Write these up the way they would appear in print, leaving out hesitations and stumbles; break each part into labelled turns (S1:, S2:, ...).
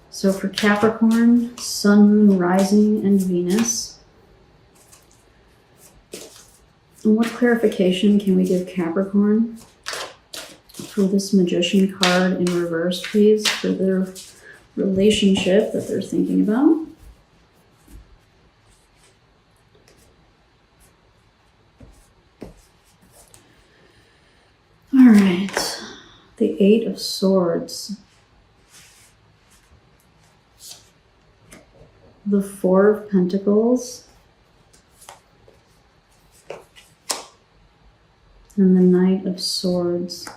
S1: So for Capricorn, Sun, Moon, Rising, and Venus. And what clarification can we give Capricorn for this Magician card in reverse, please, for their relationship that they're thinking about? All right, the Eight of Swords. The Four of Pentacles. And the Knight of Swords.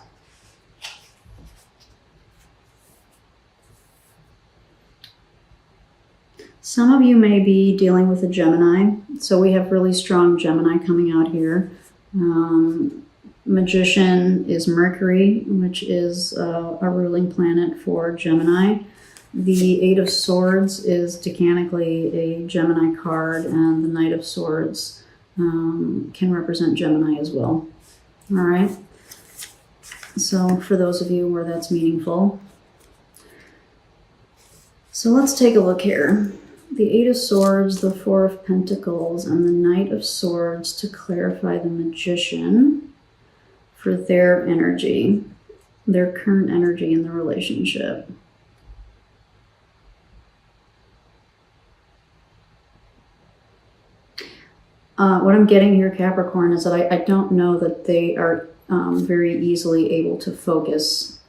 S1: Some of you may be dealing with a Gemini. So we have really strong Gemini coming out here. Magician is Mercury, which is a ruling planet for Gemini. The Eight of Swords is decanically a Gemini card, and the Knight of Swords can represent Gemini as well. All right. So for those of you where that's meaningful. So let's take a look here. The Eight of Swords, the Four of Pentacles, and the Knight of Swords to clarify the Magician for their energy, their current energy in the relationship. What I'm getting here, Capricorn, is that I don't know that they are very easily able to focus.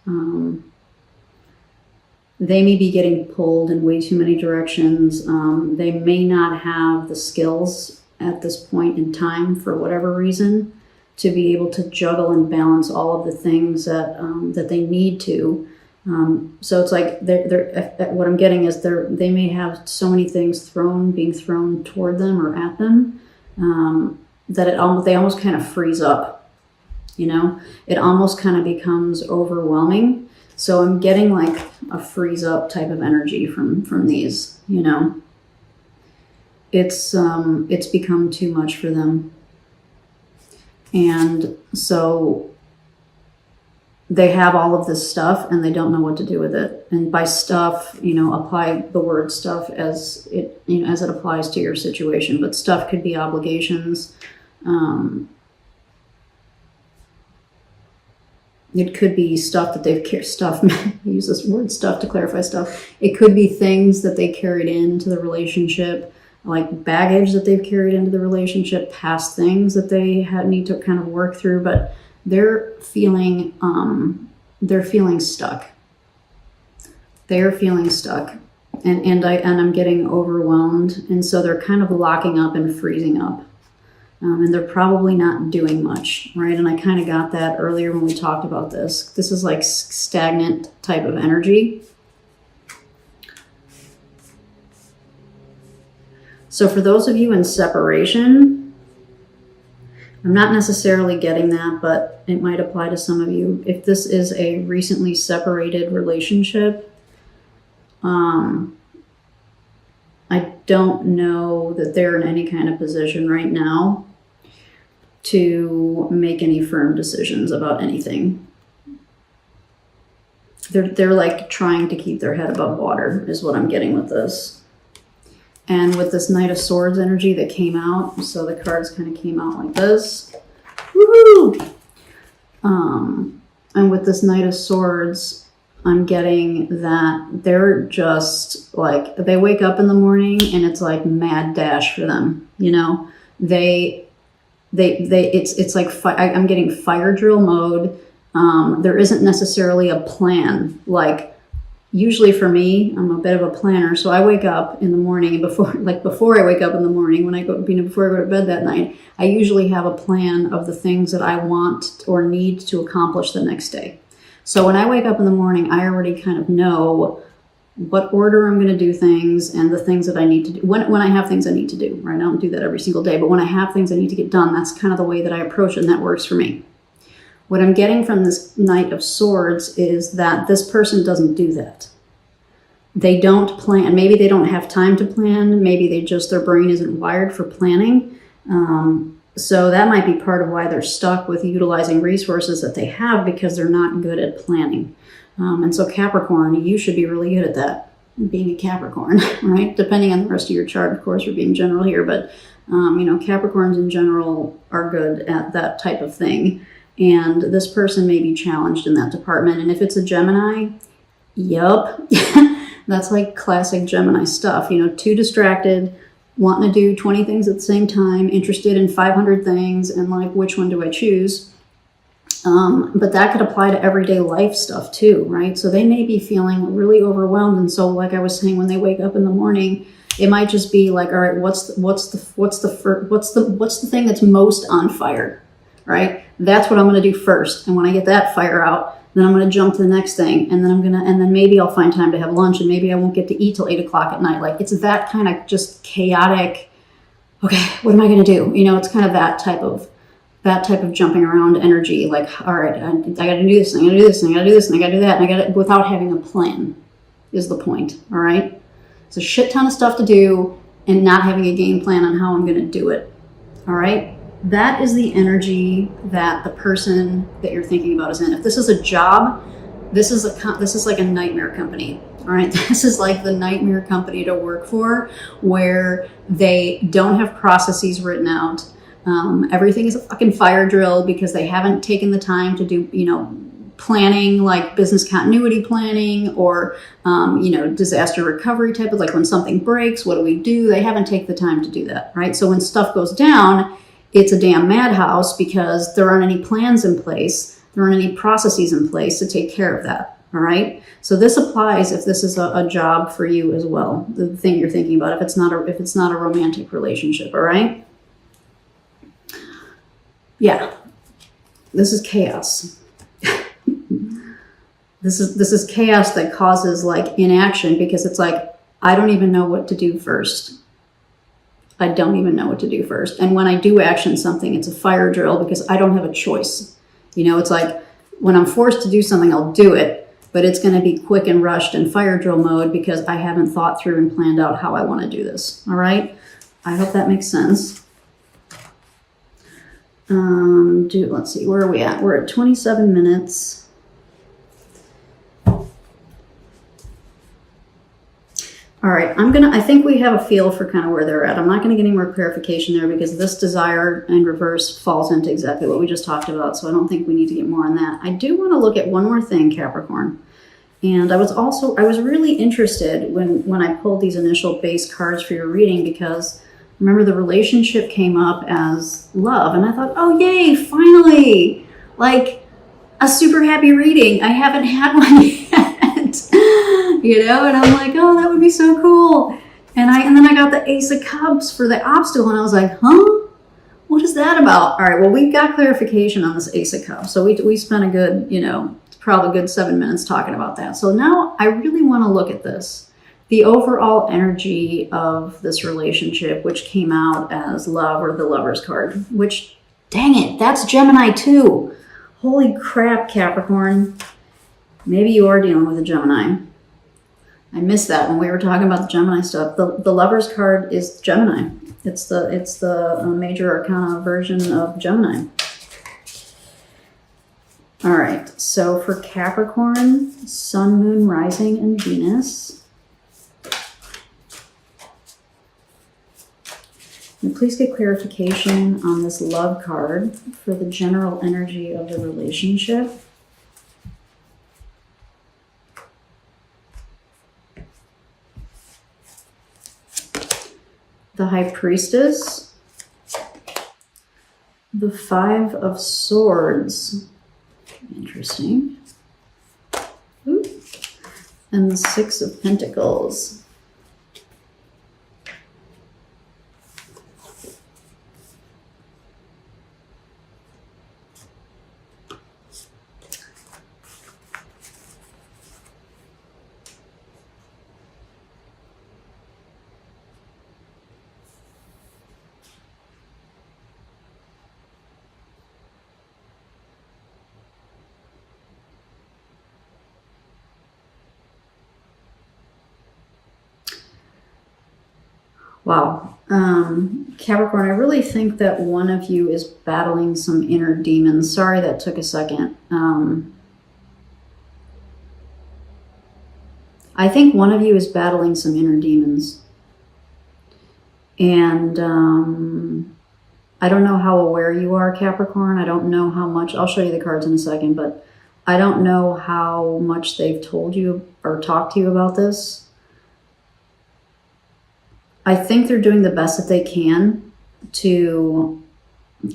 S1: They may be getting pulled in way too many directions. They may not have the skills at this point in time, for whatever reason, to be able to juggle and balance all of the things that that they need to. So it's like what I'm getting is they may have so many things being thrown toward them or at them. That they almost kind of freeze up, you know, it almost kind of becomes overwhelming. So I'm getting like a freeze up type of energy from these, you know, it's become too much for them. And so they have all of this stuff and they don't know what to do with it. And by stuff, you know, apply the word stuff as it, you know, as it applies to your situation. But stuff could be obligations. It could be stuff that they've I use this word stuff to clarify stuff. It could be things that they carried into the relationship, like baggage that they've carried into the relationship, past things that they need to kind of work through. But they're feeling stuck. They're feeling stuck, and I'm getting overwhelmed, and so they're kind of locking up and freezing up, and they're probably not doing much, right? And I kind of got that earlier when we talked about this. This is like stagnant type of energy. So for those of you in separation, I'm not necessarily getting that, but it might apply to some of you. If this is a recently separated relationship, I don't know that they're in any kind of position right now to make any firm decisions about anything. They're like trying to keep their head above water is what I'm getting with this. And with this Knight of Swords energy that came out, so the cards kind of came out like this. Woohoo! And with this Knight of Swords, I'm getting that they're just like, they wake up in the morning and it's like mad dash for them. You know, it's like, I'm getting fire drill mode. There isn't necessarily a plan. Like, usually for me, I'm a bit of a planner, so I wake up in the morning, and before I wake up in the morning, before I go to bed that night, I usually have a plan of the things that I want or need to accomplish the next day. So when I wake up in the morning, I already kind of know what order I'm going to do things and the things that I need to do. When I have things I need to do, right? I don't do that every single day, but when I have things I need to get done, that's kind of the way that I approach it, and that works for me. What I'm getting from this Knight of Swords is that this person doesn't do that. They don't plan. Maybe they don't have time to plan. Maybe their brain isn't wired for planning. So that might be part of why they're stuck with utilizing resources that they have, because they're not good at planning. And so Capricorn, you should be really good at that. being a Capricorn, right? Depending on the rest of your chart, of course, we're being general here, but Capricorns in general are good at that type of thing. And this person may be challenged in that department. And if it's a Gemini, yup, that's like classic Gemini stuff. Too distracted, wanting to do 20 things at the same time, interested in 500 things, and like, which one do I choose? But that could apply to everyday life stuff too, right? So they may be feeling really overwhelmed. And so, like I was saying, when they wake up in the morning, it might just be like, all right, what's the thing that's most on fire, right? That's what I'm going to do first. And when I get that fire out, then I'm going to jump to the next thing. And then maybe I'll find time to have lunch, and maybe I won't get to eat till 8 o'clock at night. Like, it's that kind of just chaotic. Okay, what am I going to do? It's kind of that type of jumping around energy. Like, all right, I got to do this, and I got to do this, and I got to do this, and I got to do that, and I got to, without having a plan, is the point. All right. It's a shit ton of stuff to do and not having a game plan on how I'm going to do it. All right. That is the energy that the person that you're thinking about is in. If this is a job, this is like a nightmare company. All right. This is like the nightmare company to work for, where they don't have processes written out. Everything is a fucking fire drill because they haven't taken the time to do, planning, like business continuity planning, or, disaster recovery type of, like, when something breaks, what do we do? They haven't taken the time to do that, right? So when stuff goes down, it's a damn madhouse because there aren't any plans in place. There aren't any processes in place to take care of that. All right. So this applies if this is a job for you as well. The thing you're thinking about, if it's not a romantic relationship. All right. Yeah. This is chaos. This is chaos that causes like inaction, because it's like, I don't even know what to do first. I don't even know what to do first. And when I do action something, it's a fire drill because I don't have a choice. It's like, when I'm forced to do something, I'll do it, but it's going to be quick and rushed and fire drill mode because I haven't thought through and planned out how I want to do this. All right. I hope that makes sense. Let's see, where are we at? We're at 27 minutes. All right, I think we have a feel for kind of where they're at. I'm not going to get any more clarification there because this desire in reverse falls into exactly what we just talked about. So I don't think we need to get more on that. I do want to look at one more thing, Capricorn. And I was really interested when I pulled these initial base cards for your reading, because remember the relationship came up as love. And I thought, oh, yay, finally, like a super happy reading. I haven't had one yet. And I'm like, oh, that would be so cool. And then I got the Ace of Cups for the obstacle, and I was like, huh? What is that about? All right, well, we got clarification on this Ace of Cups. So we spent a good, probably a good 7 minutes talking about that. So now I really want to look at this. The overall energy of this relationship, which came out as love, or the Lover's card, which, dang it, that's Gemini too. Holy crap, Capricorn. Maybe you are dealing with a Gemini. I missed that when we were talking about the Gemini stuff. The Lover's card is Gemini. It's the major arcana version of Gemini. All right. So for Capricorn, Sun, Moon, Rising, and Venus. And please get clarification on this love card for the general energy of the relationship. The High Priestess, the Five of Swords, interesting, ooh, and the Six of Pentacles. Wow. Capricorn, I really think that one of you is battling some inner demons. Sorry that took a second. I think one of you is battling some inner demons. And I don't know how aware you are, Capricorn. I don't know how much, I'll show you the cards in a second, but I don't know how much they've told you or talked to you about this. I think they're doing the best that they can to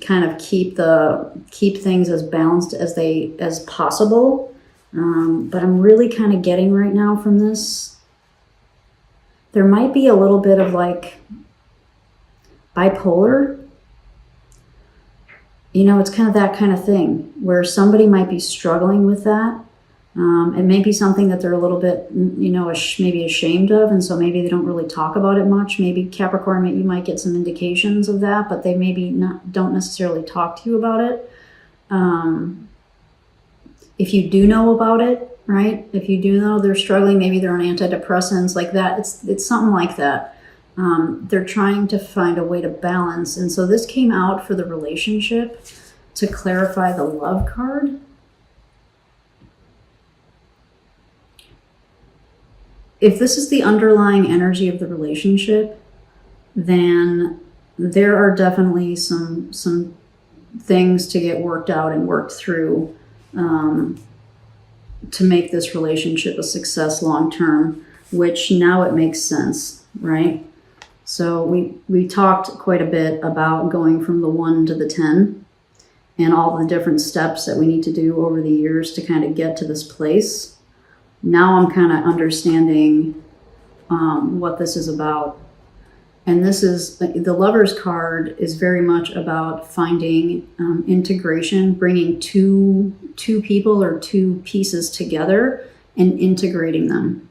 S1: kind of keep things as balanced as possible. But I'm really kind of getting right now from this, there might be a little bit of like bipolar. You know, it's kind of that kind of thing where somebody might be struggling with that. It may be something that they're a little bit, you know, maybe ashamed of, and so maybe they don't really talk about it much. Maybe Capricorn, you might get some indications of that, but they maybe don't necessarily talk to you about it. If you do know about it, right? If you do know they're struggling, maybe they're on antidepressants like that. It's something like that. They're trying to find a way to balance, and so this came out for the relationship to clarify the love card. If this is the underlying energy of the relationship, then there are definitely some things to get worked out and worked through to make this relationship a success long term, which now it makes sense, right? So we talked quite a bit about going from the 1 to the 10 and all the different steps that we need to do over the years to kind of get to this place. Now I'm kind of understanding what this is about. And this is, the Lover's card is very much about finding integration, bringing two people or two pieces together and integrating them.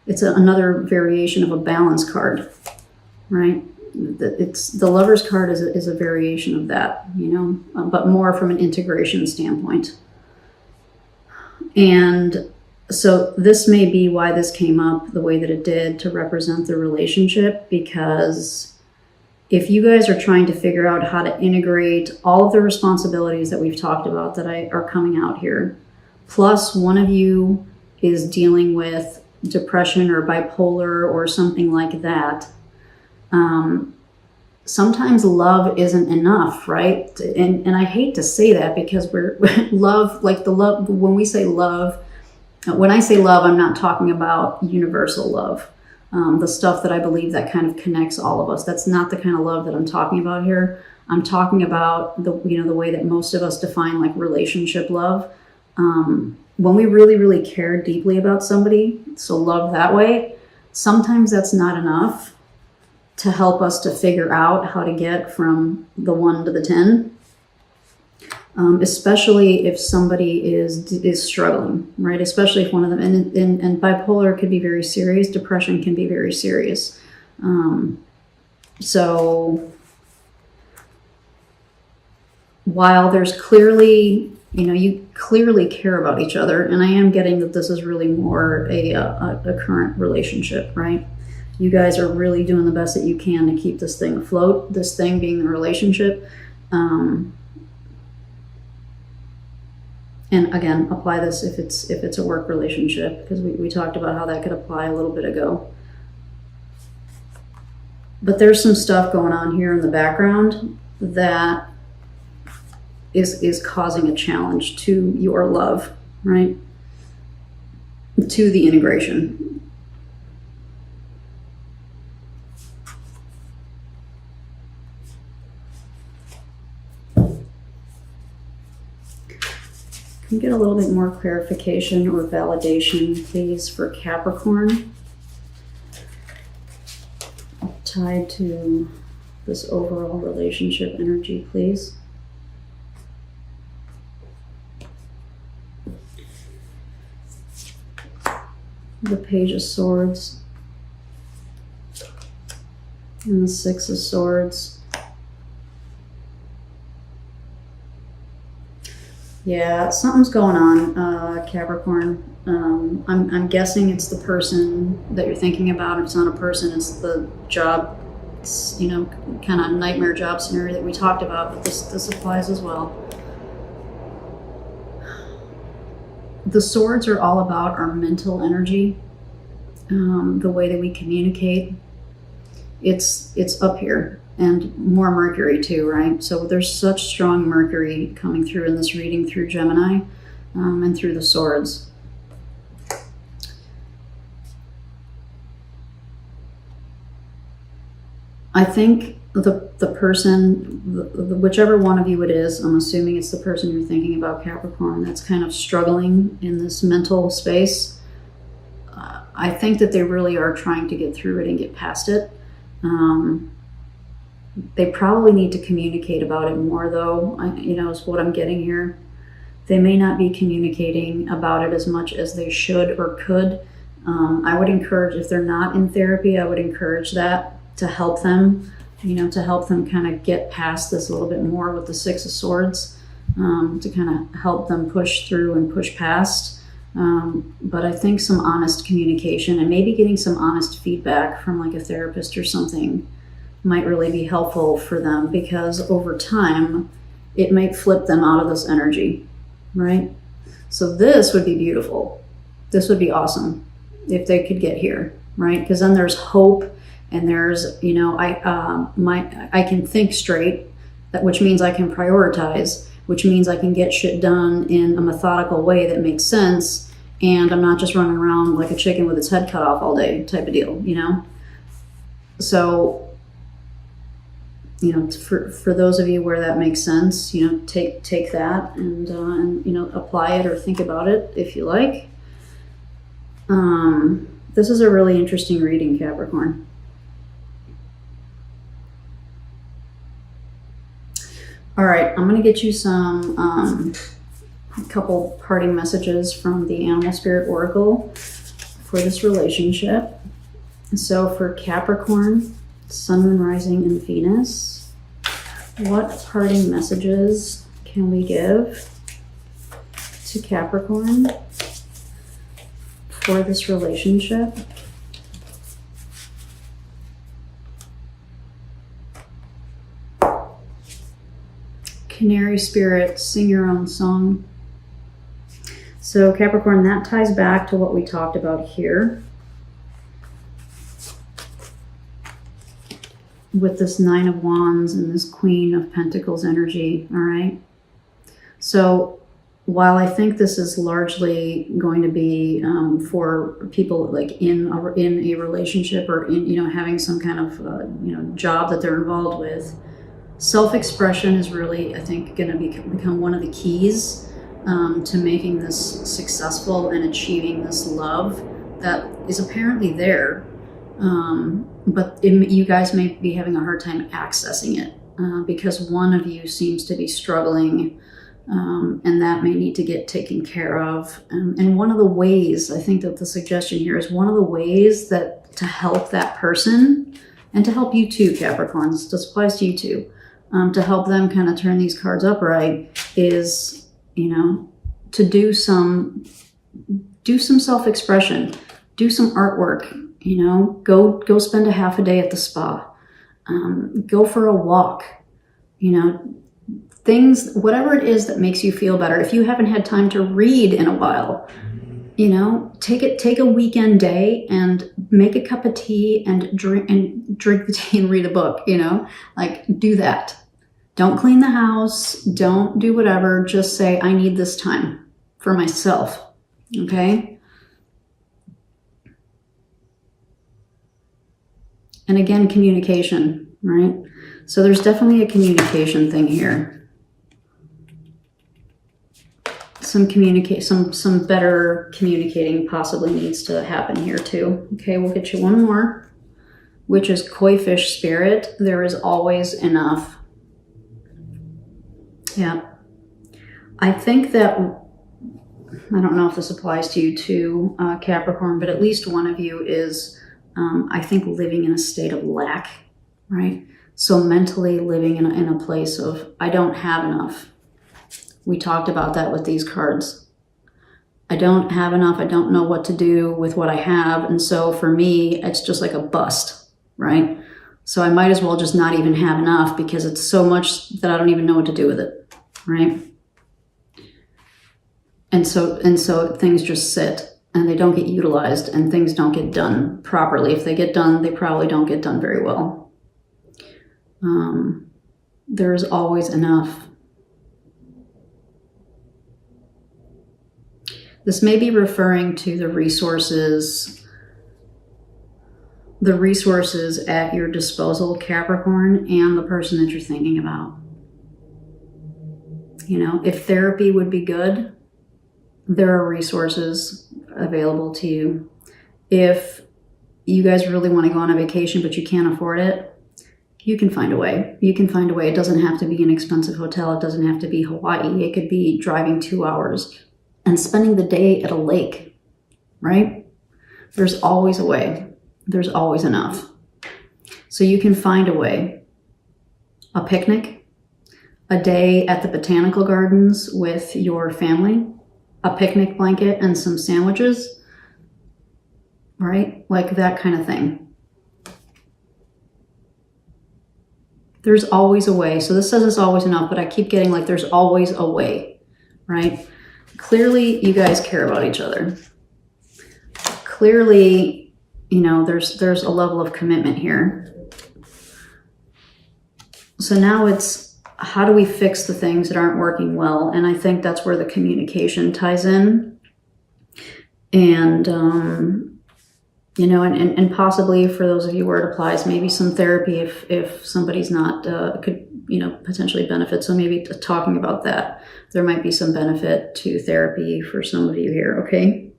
S1: It's another variation of a balance card, right? The Lover's card is a variation of that, you know, but more from an integration standpoint. And so this may be why this came up the way that it did to represent the relationship, because if you guys are trying to figure out how to integrate all of the responsibilities that we've talked about that are coming out here, plus one of you is dealing with depression or bipolar or something like that, sometimes love isn't enough, right? And I hate to say that because we're love, like the love, when we say love, when I say love, I'm not talking about universal love, the stuff that I believe that kind of connects all of us. That's not the kind of love that I'm talking about here. I'm talking about the way that most of us define like relationship love. When we really, really care deeply about somebody, so love that way, sometimes that's not enough to help us to figure out how to get from the 1 to the 10. Especially if somebody is struggling, right? Especially if one of them, and bipolar could be very serious, depression can be very serious. So while there's clearly, you clearly care about each other, and I am getting that this is really more a current relationship, right? You guys are really doing the best that you can to keep this thing afloat, this thing being the relationship. And again, apply this if it's a work relationship, because we talked about how that could apply a little bit ago. But there's some stuff going on here in the background that is causing a challenge to your love, right? To the integration. Can you get a little bit more clarification or validation, please, for Capricorn tied to this overall relationship energy, please? The Page of Swords and the Six of Swords. Yeah, something's going on, Capricorn. I'm guessing it's the person that you're thinking about. If it's not a person, it's the job, kind of nightmare job scenario that we talked about, but this applies as well. The swords are all about our mental energy, the way that we communicate, it's up here. And more Mercury too, right? So there's such strong Mercury coming through in this reading through Gemini and through the swords. I think the person, whichever one of you it is, I'm assuming it's the person you're thinking about, Capricorn, that's kind of struggling in this mental space. I think that they really are trying to get through it and get past it. They probably need to communicate about it more, though, is what I'm getting here. They may not be communicating about it as much as they should or could. I would encourage, if they're not in therapy, I would encourage that to help them, to help them kind of get past this a little bit more with the Six of Swords, to kind of help them push through and push past. But I think some honest communication and maybe getting some honest feedback from like a therapist or something might really be helpful for them, because over time it might flip them out of this energy, right? So this would be beautiful. This would be awesome if they could get here, right? Because then there's hope, and there's, I can think straight, which means I can prioritize, which means I can get shit done in a methodical way that makes sense, and I'm not just running around like a chicken with its head cut off all day type of deal, So, for those of you where that makes sense, take that and apply it or think about it if you like. This is a really interesting reading, Capricorn. All right, I'm going to get you some a couple parting messages from the Animal Spirit Oracle for this relationship. So for Capricorn, Sun, Moon, Rising, and Venus, what parting messages can we give to Capricorn for this relationship? Canary Spirit, sing your own song. So Capricorn, that ties back to what we talked about here with this Nine of Wands and this Queen of Pentacles energy, all right? So while I think this is largely going to be for people like in a relationship or in having some kind of job that they're involved with, self-expression is really, I think, going to become one of the keys to making this successful and achieving this love that is apparently there. But you guys may be having a hard time accessing it because one of you seems to be struggling, and that may need to get taken care of. And one of the ways, I think that the suggestion here is one of the ways that to help that person and to help you too, Capricorn, this applies to you too, to help them kind of turn these cards upright is, to do some self-expression, do some artwork, go spend a half a day at the spa, go for a walk, things, whatever it is that makes you feel better. If you haven't had time to read in a while, take a weekend day and make a cup of tea and drink the tea and read a book, do that. Don't clean the house. Don't do whatever. Just say, I need this time for myself. Okay? And again, communication, right? So there's definitely a communication thing here. Some better communicating possibly needs to happen here too. Okay, we'll get you one more, which is Koi Fish Spirit. There is always enough. Yeah. I think that, I don't know if this applies to you too, Capricorn, but at least one of you is, I think, living in a state of lack, right? So mentally living in a place of, I don't have enough. We talked about that with these cards. I don't have enough. I don't know what to do with what I have. And so for me, it's just like a bust, right? So I might as well just not even have enough because it's so much that I don't even know what to do with it, right? And so things just sit. and they don't get utilized, and things don't get done properly. If they get done, they probably don't get done very well. There's always enough. This may be referring to the resources at your disposal, Capricorn, and the person that you're thinking about. You know, if therapy would be good, there are resources available to you. If you guys really want to go on a vacation but you can't afford it, you can find a way. You can find a way. It doesn't have to be an expensive hotel. It doesn't have to be Hawaii. It could be driving 2 hours and spending the day at a lake, right? There's always a way. There's always enough. So you can find a way. A picnic, a day at the botanical gardens with your family, a picnic blanket and some sandwiches, right? Like that kind of thing. There's always a way. So this says it's always enough, but I keep getting like there's always a way, right? Clearly, you guys care about each other. Clearly, you know, there's a level of commitment here. So now it's, how do we fix the things that aren't working well? And I think that's where the communication ties in. And, you know, and possibly for those of you where it applies, maybe some therapy if somebody's not, could, you know, potentially benefit. So maybe talking about that, there might be some benefit to therapy for some of you here, okay?